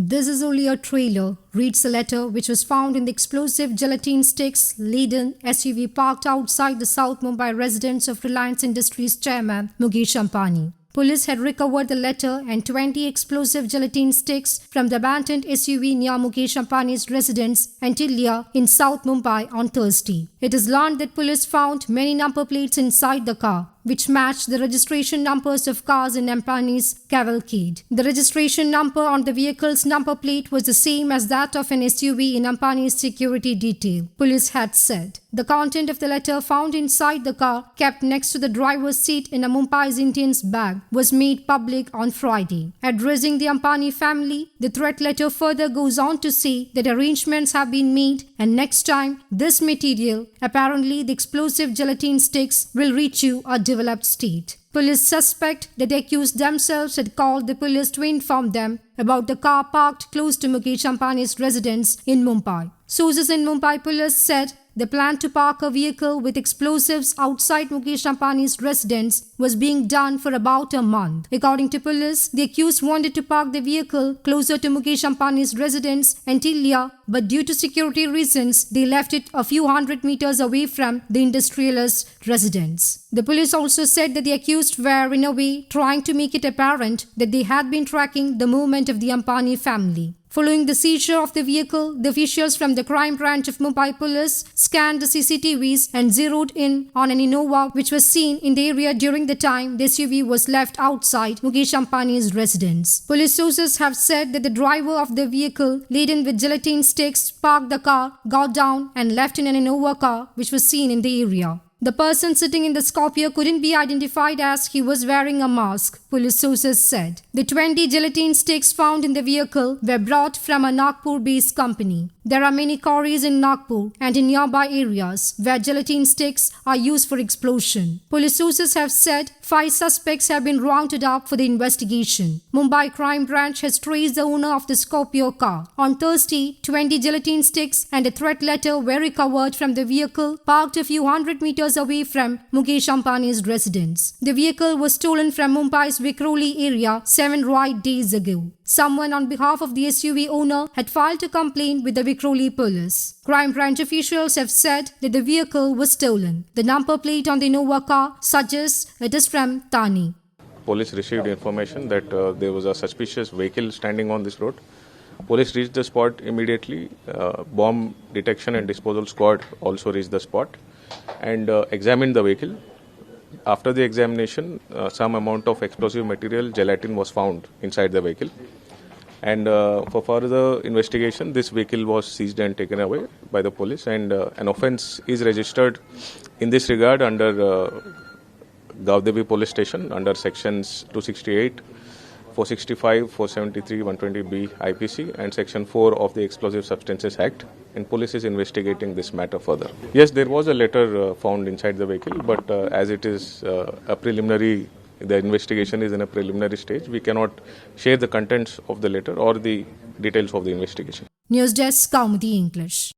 This is only a trailer, reads the letter which was found in the explosive gelatin sticks laden SUV parked outside the South Mumbai residence of Reliance Industries chairman Mukesh Ambani. Police had recovered the letter and 20 explosive gelatin sticks from the abandoned SUV near Mukesh Ambani's residence Antilia in South Mumbai on Thursday. It is learned that police found many number plates inside the car, which matched the registration numbers of cars in Ambani's cavalcade. The registration number on the vehicle's number plate was the same as that of an SUV in Ambani's security detail, police had said. The content of the letter found inside the car, kept next to the driver's seat in a Mumbai's Indian's bag, was made public on Friday. Addressing the Ambani family, the threat letter further goes on to say that arrangements have been made and next time this material, apparently the explosive gelatin sticks, will reach you a developed state. Police suspect that the accused themselves had called the police to inform them about the car parked close to Mukesh Ambani's residence in Mumbai. Sources in Mumbai police said the plan to park a vehicle with explosives outside Mukesh Ambani's residence was being done for about a month. According to police, the accused wanted to park the vehicle closer to Mukesh Ambani's residence, Antilia, but due to security reasons, they left it a few hundred meters away from the industrialist's residence. The police also said that the accused were, in a way, trying to make it apparent that they had been tracking the movement of the Ambani family. Following the seizure of the vehicle, the officials from the crime branch of Mumbai police scanned the CCTVs and zeroed in on an Innova which was seen in the area during the time the SUV was left outside Mukesh Ambani's residence. Police sources have said that the driver of the vehicle laden with gelatin sticks parked the car, got down and left in an Innova car which was seen in the area. The person sitting in the Scorpio couldn't be identified as he was wearing a mask, police sources said. The 20 gelatin sticks found in the vehicle were brought from a Nagpur-based company. There are many quarries in Nagpur and in nearby areas where gelatin sticks are used for explosion. Police sources have said 5 suspects have been rounded up for the investigation. Mumbai Crime Branch has traced the owner of the Scorpio car. On Thursday, 20 gelatin sticks and a threat letter were recovered from the vehicle parked a few hundred meters away from Mukesh Ambani's residence. The vehicle was stolen from Mumbai's Vikhroli area 7 right days ago. Someone on behalf of the SUV owner had filed a complaint with the Vikhroli police. Crime branch officials have said that the vehicle was stolen. The number plate on the Innova car suggests it is from Thane. Police received information that there was a suspicious vehicle standing on this road. Police reached the spot immediately. Bomb detection and disposal squad also reached the spot and examined the vehicle. After the examination, some amount of explosive material, gelatin, was found inside the vehicle. And for further investigation, this vehicle was seized and taken away by the police, and an offence is registered in this regard under Gaudevi Police Station under sections 268, 465, 473, 120B IPC and section 4 of the Explosive Substances Act, and police is investigating this matter further. Yes, there was a letter found inside the vehicle, but as it is a preliminary, the investigation is in a preliminary stage, we cannot share the contents of the letter or the details of the investigation. News Desk, Kaumudi English.